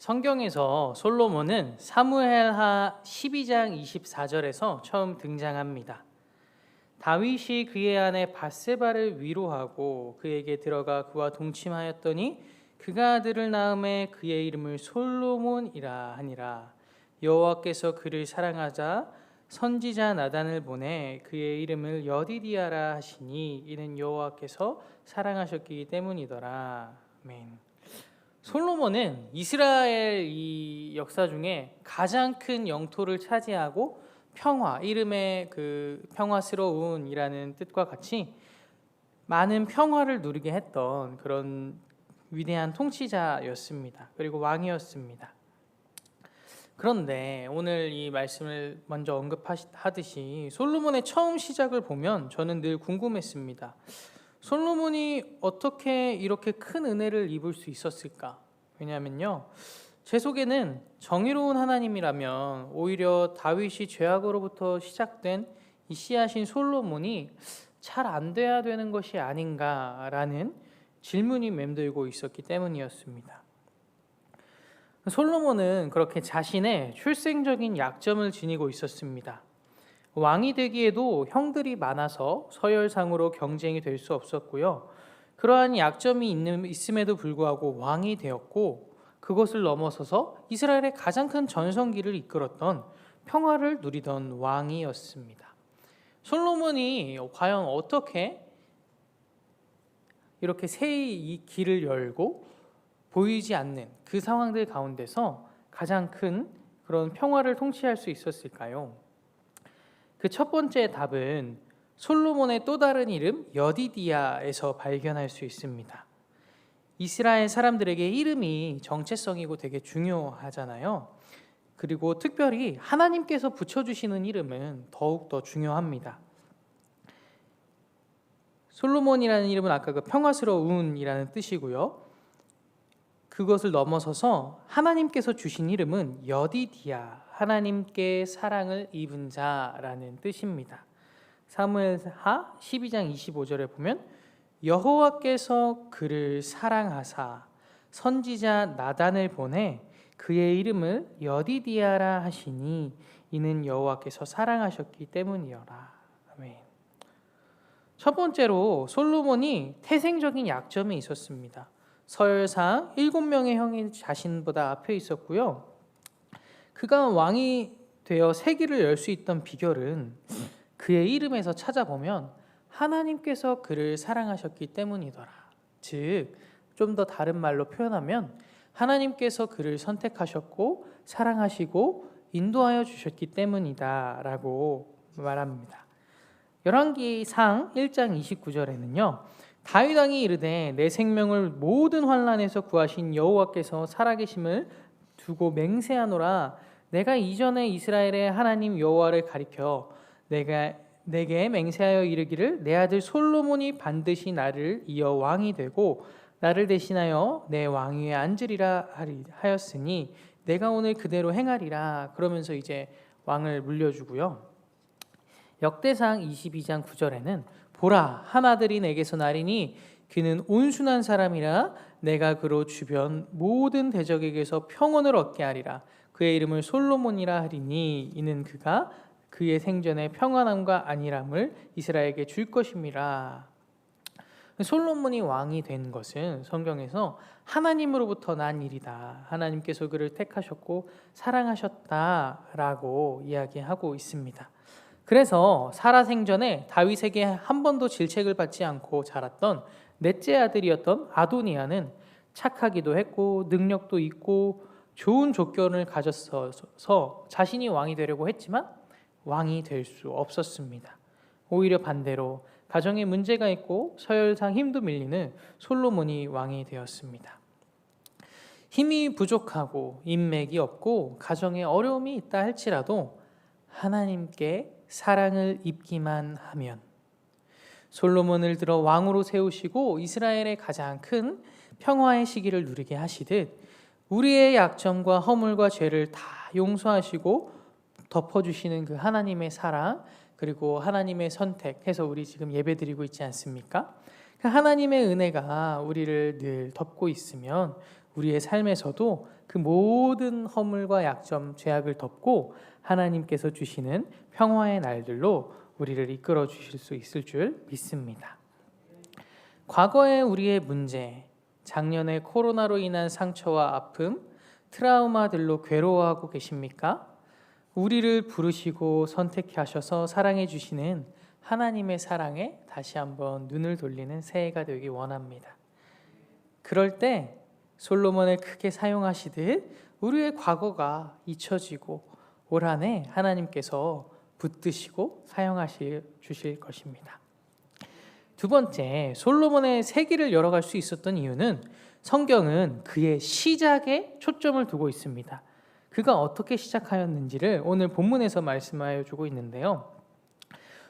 성경에서 솔로몬은 사무엘하 12장 24절에서 처음 등장합니다. 다윗이 그의 아내 밧세바를 위로하고 그에게 들어가 그와 동침하였더니 그가 아들을 낳음에 그의 이름을 솔로몬이라 하니라. 여호와께서 그를 사랑하자 선지자 나단을 보내 그의 이름을 여디디아라 하시니 이는 여호와께서 사랑하셨기 때문이더라. 아멘. 솔로몬은 이스라엘 이 역사 중에 가장 큰 영토를 차지하고 평화, 이름의 그 평화스러운이라는 뜻과 같이 많은 평화를 누리게 했던 그런 위대한 통치자였습니다. 그리고 왕이었습니다. 그런데 오늘 이 말씀을 먼저 언급하듯이 솔로몬의 처음 시작을 보면 저는 늘 궁금했습니다. 솔로몬이 어떻게 이렇게 큰 은혜를 입을 수 있었을까? 왜냐하면요, 제 속에는 정의로운 하나님이라면 오히려 다윗이 죄악으로부터 시작된 이 씨앗인 솔로몬이 잘 안 돼야 되는 것이 아닌가라는 질문이 맴돌고 있었기 때문이었습니다. 솔로몬은 그렇게 자신의 출생적인 약점을 지니고 있었습니다. 왕이 되기에도 형들이 많아서 서열상으로 경쟁이 될 수 없었고요. 그러한 약점이 있음에도 불구하고 왕이 되었고 그것을 넘어서서 이스라엘의 가장 큰 전성기를 이끌었던 평화를 누리던 왕이었습니다. 솔로몬이 과연 어떻게 이렇게 새히 이 길을 열고 보이지 않는 그 상황들 가운데서 가장 큰 그런 평화를 통치할 수 있었을까요? 그 첫 번째 답은 솔로몬의 또 다른 이름 여디디아에서 발견할 수 있습니다. 이스라엘 사람들에게 이름이 정체성이고 되게 중요하잖아요. 그리고 특별히 하나님께서 붙여주시는 이름은 더욱더 중요합니다. 솔로몬이라는 이름은 아까 그 평화스러운이라는 뜻이고요. 그것을 넘어서서 하나님께서 주신 이름은 여디디아, 하나님께 사랑을 입은 자라는 뜻입니다. 사무엘하 12장 25절에 보면 여호와께서 그를 사랑하사 선지자 나단을 보내 그의 이름을 여디디아라 하시니 이는 여호와께서 사랑하셨기 때문이어라. 아멘. 첫 번째로 솔로몬이 태생적인 약점이 있었습니다. 서열상 7명의 형이 자신보다 앞에 있었고요. 그가 왕이 되어 세기를 열 수 있던 비결은 그의 이름에서 찾아보면 하나님께서 그를 사랑하셨기 때문이더라. 즉, 좀 더 다른 말로 표현하면 하나님께서 그를 선택하셨고 사랑하시고 인도하여 주셨기 때문이다 라고 말합니다. 열왕기상 1장 29절에는요. 다윗 왕이 이르되 내 생명을 모든 환난에서 구하신 여호와께서 살아계심을 두고 맹세하노라. 내가 이전에 이스라엘의 하나님 여호와를 가리켜 내게 맹세하여 이르기를 내 아들 솔로몬이 반드시 나를 이어 왕이 되고 나를 대신하여 내 왕위에 앉으리라 하였으니 내가 오늘 그대로 행하리라. 그러면서 이제 왕을 물려주고요. 역대상 22장 9절에는 보라 한 아들이 내게서 나리니 그는 온순한 사람이라 내가 그로 주변 모든 대적에게서 평온을 얻게 하리라. 그의 이름을 솔로몬이라 하리니 이는 그가 그의 생전에 평안함과 안일함을 이스라엘에게 줄 것임이라. 솔로몬이 왕이 된 것은 성경에서 하나님으로부터 난 일이다. 하나님께서 그를 택하셨고 사랑하셨다라고 이야기하고 있습니다. 그래서 사라 생전에 다윗에게 한 번도 질책을 받지 않고 자랐던 넷째 아들이었던 아도니아는 착하기도 했고 능력도 있고 좋은 조건을 가졌어서 자신이 왕이 되려고 했지만 왕이 될 수 없었습니다. 오히려 반대로 가정에 문제가 있고 서열상 힘도 밀리는 솔로몬이 왕이 되었습니다. 힘이 부족하고 인맥이 없고 가정에 어려움이 있다 할지라도 하나님께 사랑을 입기만 하면 솔로몬을 들어 왕으로 세우시고 이스라엘의 가장 큰 평화의 시기를 누리게 하시듯 우리의 약점과 허물과 죄를 다 용서하시고 덮어주시는 그 하나님의 사랑 그리고 하나님의 선택해서 우리 지금 예배드리고 있지 않습니까? 그 하나님의 은혜가 우리를 늘 덮고 있으면 우리의 삶에서도 그 모든 허물과 약점, 죄악을 덮고 하나님께서 주시는 평화의 날들로 우리를 이끌어 주실 수 있을 줄 믿습니다. 과거의 우리의 문제, 작년에 코로나로 인한 상처와 아픔, 트라우마들로 괴로워하고 계십니까? 우리를 부르시고 선택해 하셔서 사랑해 주시는 하나님의 사랑에 다시 한번 눈을 돌리는 새해가 되기 원합니다. 그럴 때 솔로몬을 크게 사용하시듯 우리의 과거가 잊혀지고 올 한 해 하나님께서 붙드시고 사용하실 주실 것입니다. 두 번째, 솔로몬의 세기를 열어갈 수 있었던 이유는 성경은 그의 시작에 초점을 두고 있습니다. 그가 어떻게 시작하였는지를 오늘 본문에서 말씀하여 주고 있는데요.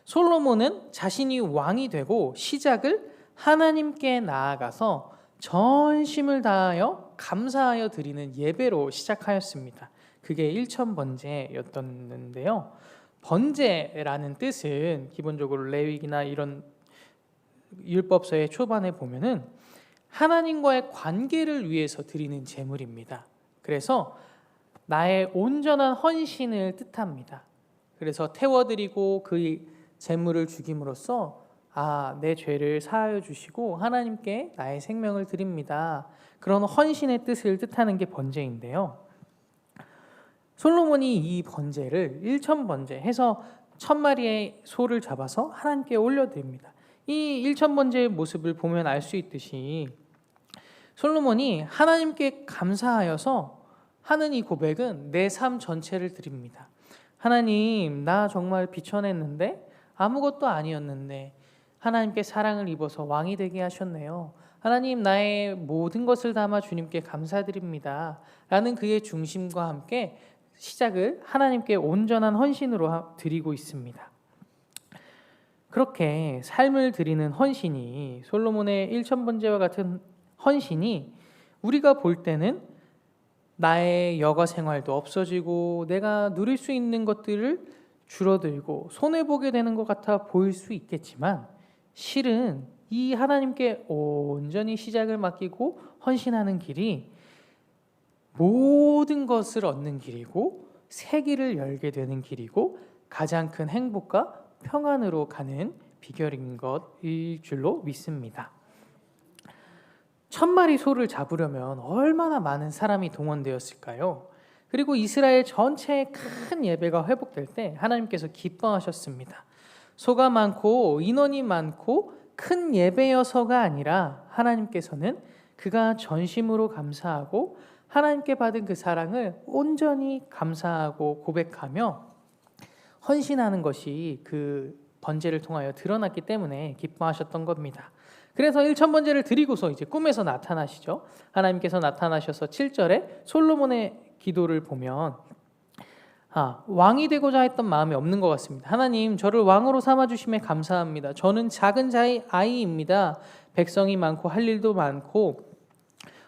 솔로몬은 자신이 왕이 되고 시작을 하나님께 나아가서 전심을 다하여 감사하여 드리는 예배로 시작하였습니다. 그게 일천번제였는데요. 번제라는 뜻은 기본적으로 레위기나 이런 율법서의 초반에 보면은 하나님과의 관계를 위해서 드리는 제물입니다. 그래서 나의 온전한 헌신을 뜻합니다. 그래서 태워드리고 그 제물을 죽임으로써 내 죄를 사하여 주시고 하나님께 나의 생명을 드립니다. 그런 헌신의 뜻을 뜻하는 게 번제인데요. 솔로몬이 이 번제를 일천번제 해서 1000마리의 소를 잡아서 하나님께 올려드립니다. 이 일천번제의 모습을 보면 알 수 있듯이 솔로몬이 하나님께 감사하여서 하는 이 고백은 내 삶 전체를 드립니다. 하나님, 나 정말 비천했는데 아무것도 아니었는데 하나님께 사랑을 입어서 왕이 되게 하셨네요. 하나님, 나의 모든 것을 담아 주님께 감사드립니다. 라는 그의 중심과 함께 시작을 하나님께 온전한 헌신으로 드리고 있습니다. 그렇게 삶을 드리는 헌신이, 솔로몬의 일천번제와 같은 헌신이 우리가 볼 때는 나의 여가 생활도 없어지고 내가 누릴 수 있는 것들을 줄어들고 손해보게 되는 것 같아 보일 수 있겠지만, 실은 이 하나님께 온전히 시작을 맡기고 헌신하는 길이 모든 것을 얻는 길이고 새 길을 열게 되는 길이고 가장 큰 행복과 평안으로 가는 비결인 것일 줄로 믿습니다. 1000마리 소를 잡으려면 얼마나 많은 사람이 동원되었을까요? 그리고 이스라엘 전체의 큰 예배가 회복될 때 하나님께서 기뻐하셨습니다. 소가 많고 인원이 많고 큰 예배여서가 아니라 하나님께서는 그가 전심으로 감사하고 하나님께 받은 그 사랑을 온전히 감사하고 고백하며 헌신하는 것이 그 번제를 통하여 드러났기 때문에 기뻐하셨던 겁니다. 그래서 일천번제를 드리고서 이제 꿈에서 나타나시죠. 하나님께서 나타나셔서 7절에 솔로몬의 기도를 보면 왕이 되고자 했던 마음이 없는 것 같습니다. 하나님, 저를 왕으로 삼아주심에 감사합니다. 저는 작은 아이입니다. 백성이 많고 할 일도 많고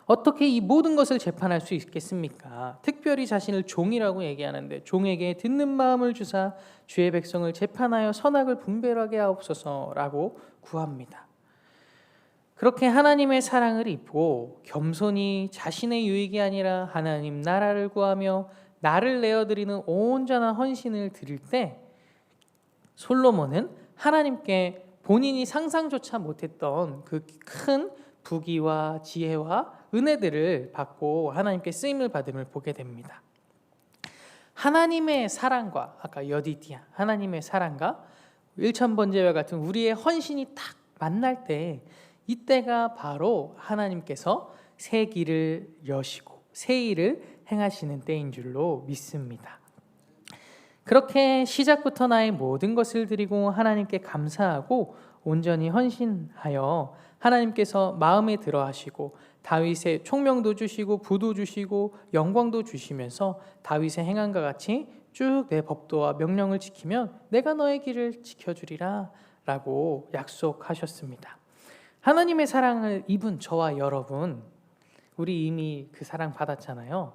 어떻게 이 모든 것을 재판할 수 있겠습니까? 특별히 자신을 종이라고 얘기하는데 종에게 듣는 마음을 주사 주의 백성을 재판하여 선악을 분별하게 하옵소서라고 구합니다. 그렇게 하나님의 사랑을 입고 겸손히 자신의 유익이 아니라 하나님 나라를 구하며 나를 내어드리는 온전한 헌신을 드릴 때 솔로몬은 하나님께 본인이 상상조차 못했던 그 큰 부귀와 지혜와 은혜들을 받고 하나님께 쓰임을 받음을 보게 됩니다. 하나님의 사랑과 아까 여디디아 하나님의 사랑과 일천번제와 같은 우리의 헌신이 딱 만날 때 이때가 바로 하나님께서 새 길을 여시고 새 일을 행하시는 때인 줄로 믿습니다. 그렇게 시작부터 나의 모든 것을 드리고 하나님께 감사하고 온전히 헌신하여 하나님께서 마음에 들어 하시고 다윗의 총명도 주시고 부도 주시고 영광도 주시면서 다윗의 행함과 같이 쭉 내 법도와 명령을 지키면 내가 너의 길을 지켜주리라 라고 약속하셨습니다. 하나님의 사랑을 입은 저와 여러분, 우리 이미 그 사랑 받았잖아요.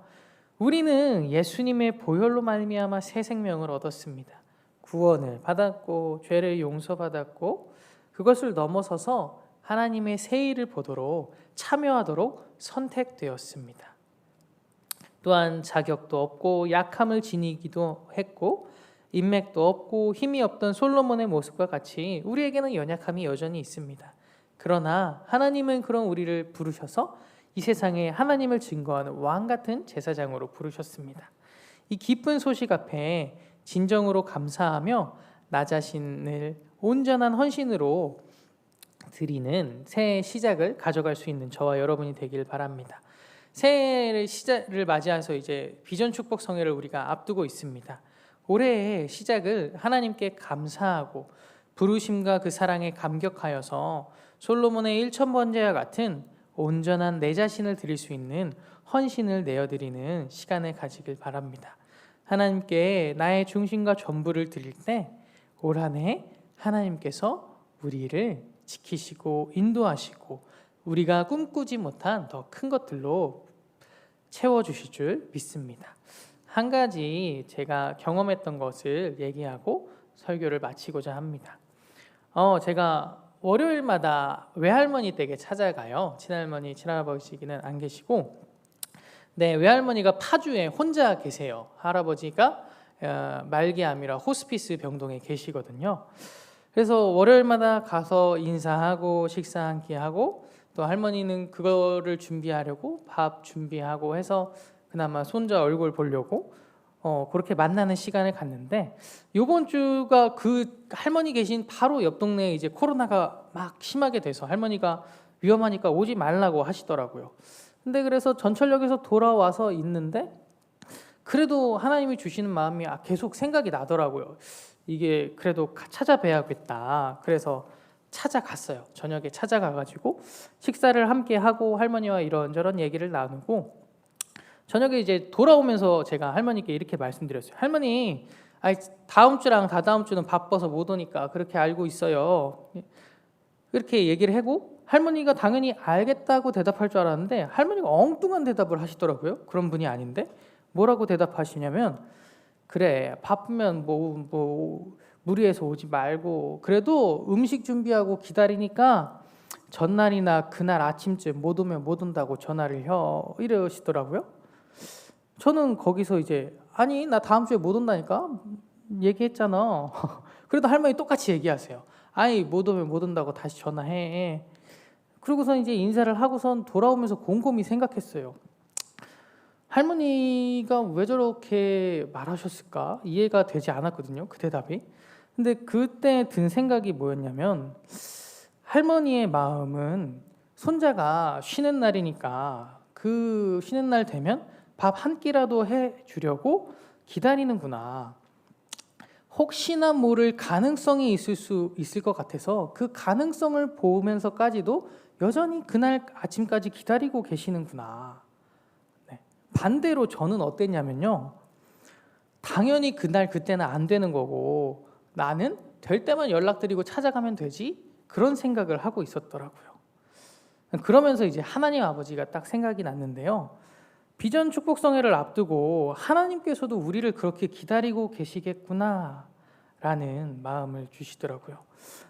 우리는 예수님의 보혈로 말미암아 새 생명을 얻었습니다. 구원을 받았고 죄를 용서받았고 그것을 넘어서서 하나님의 새 일을 보도록 참여하도록 선택되었습니다. 또한 자격도 없고 약함을 지니기도 했고 인맥도 없고 힘이 없던 솔로몬의 모습과 같이 우리에게는 연약함이 여전히 있습니다. 그러나 하나님은 그런 우리를 부르셔서 이 세상에 하나님을 증거하는 왕 같은 제사장으로 부르셨습니다. 이 기쁜 소식 앞에 진정으로 감사하며 나 자신을 온전한 헌신으로 드리는 새해 시작을 가져갈 수 있는 저와 여러분이 되길 바랍니다. 새해를 시작을 맞이해서 이제 비전 축복 성회를 우리가 앞두고 있습니다. 올해의 시작을 하나님께 감사하고 부르심과 그 사랑에 감격하여서 솔로몬의 1000번제와 같은 온전한 내 자신을 드릴 수 있는 헌신을 내어드리는 시간을 가지길 바랍니다. 하나님께 나의 중심과 전부를 드릴 때 올 한 해 하나님께서 우리를 지키시고 인도하시고 우리가 꿈꾸지 못한 더 큰 것들로 채워주실 줄 믿습니다. 한 가지 제가 경험했던 것을 얘기하고 설교를 마치고자 합니다. 제가 월요일마다 외할머니 댁에 찾아가요. 친할머니, 친할아버지는 안 계시고 외할머니가 파주에 혼자 계세요. 할아버지가 말기암이라 호스피스 병동에 계시거든요. 그래서 월요일마다 가서 인사하고 식사 한 끼 하고 또 할머니는 그거를 준비하려고 밥 준비하고 해서 그나마 손자 얼굴 보려고 그렇게 만나는 시간을 갖는데 이번 주가 그 할머니 계신 바로 옆 동네에 이제 코로나가 막 심하게 돼서 할머니가 위험하니까 오지 말라고 하시더라고요. 근데 그래서 전철역에서 돌아와서 있는데 그래도 하나님이 주시는 마음이 계속 생각이 나더라고요. 이게 그래도 찾아뵈야겠다. 그래서 찾아갔어요. 저녁에 찾아가가지고 식사를 함께 하고 할머니와 이런저런 얘기를 나누고 저녁에 이제 돌아오면서 제가 할머니께 이렇게 말씀드렸어요. 할머니, 다음 주랑 다다음 주는 바빠서 못 오니까 그렇게 알고 있어요. 이렇게 얘기를 하고 할머니가 당연히 알겠다고 대답할 줄 알았는데 할머니가 엉뚱한 대답을 하시더라고요. 그런 분이 아닌데 뭐라고 대답하시냐면 그래 바쁘면 뭐 무리해서 오지 말고 그래도 음식 준비하고 기다리니까 전날이나 그날 아침쯤 못 오면 못 온다고 전화를 해 이러시더라고요. 저는 거기서 이제 아니 나 다음 주에 못 온다니까 얘기했잖아. 그래도 할머니 똑같이 얘기하세요. 아니 못 오면 못 온다고 다시 전화해. 그러고서 이제 인사를 하고선 돌아오면서 곰곰이 생각했어요. 할머니가 왜 저렇게 말하셨을까 이해가 되지 않았거든요. 그 대답이. 근데 그때 든 생각이 뭐였냐면 할머니의 마음은 손자가 쉬는 날이니까 그 쉬는 날 되면 밥 한 끼라도 해주려고 기다리는구나. 혹시나 모를 가능성이 있을 것 같아서 그 가능성을 보면서까지도 여전히 그날 아침까지 기다리고 계시는구나. 반대로 저는 어땠냐면요. 당연히 그날 그때는 안 되는 거고 나는 될 때만 연락드리고 찾아가면 되지 그런 생각을 하고 있었더라고요. 그러면서 이제 하나님 아버지가 딱 생각이 났는데요. 비전 축복성회를 앞두고 하나님께서도 우리를 그렇게 기다리고 계시겠구나 라는 마음을 주시더라고요.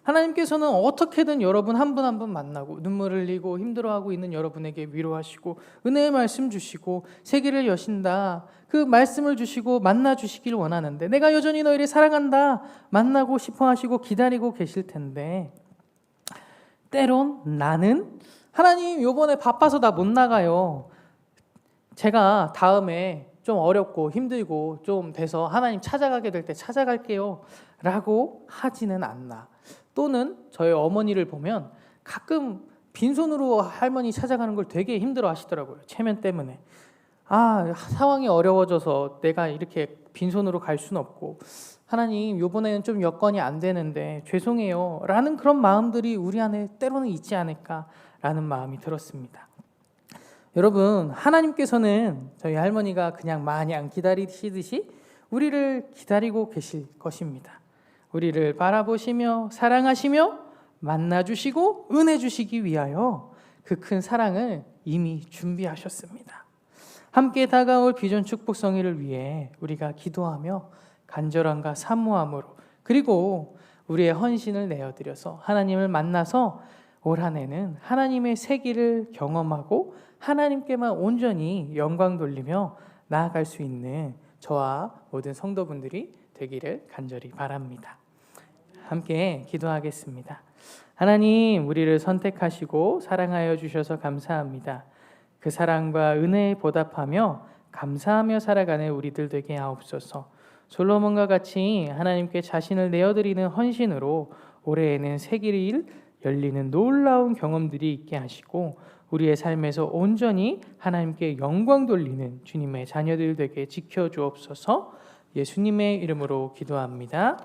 하나님께서는 어떻게든 여러분 한 분 한 분 만나고 눈물 흘리고 힘들어하고 있는 여러분에게 위로하시고 은혜의 말씀 주시고 세계를 여신다 그 말씀을 주시고 만나 주시길 원하는데 내가 여전히 너희를 사랑한다 만나고 싶어 하시고 기다리고 계실 텐데 때론 나는 하나님 요번에 바빠서 나 못 나가요. 제가 다음에 좀 어렵고 힘들고 좀 돼서 하나님 찾아가게 될 때 찾아갈게요 라고 하지는 않나. 또는 저희 어머니를 보면 가끔 빈손으로 할머니 찾아가는 걸 되게 힘들어 하시더라고요. 체면 때문에. 상황이 어려워져서 내가 이렇게 빈손으로 갈 수는 없고 하나님 요번에는 좀 여건이 안 되는데 죄송해요 라는 그런 마음들이 우리 안에 때로는 있지 않을까 라는 마음이 들었습니다. 여러분 하나님께서는 저희 할머니가 그냥 마냥 기다리시듯이 우리를 기다리고 계실 것입니다. 우리를 바라보시며 사랑하시며 만나주시고 은혜 주시기 위하여 그 큰 사랑을 이미 준비하셨습니다. 함께 다가올 비전 축복성회를 위해 우리가 기도하며 간절함과 사모함으로 그리고 우리의 헌신을 내어드려서 하나님을 만나서 올 한 해는 하나님의 세기를 경험하고 하나님께만 온전히 영광 돌리며 나아갈 수 있는 저와 모든 성도분들이 되기를 간절히 바랍니다. 함께 기도하겠습니다. 하나님, 우리를 선택하시고 사랑하여 주셔서 감사합니다. 그 사랑과 은혜에 보답하며 감사하며 살아가는 우리들 되게 하옵소서. 솔로몬과 같이 하나님께 자신을 내어드리는 헌신으로 올해에는 세기를 열리는 놀라운 경험들이 있게 하시고 우리의 삶에서 온전히 하나님께 영광 돌리는 주님의 자녀들 되게 지켜주옵소서. 예수님의 이름으로 기도합니다.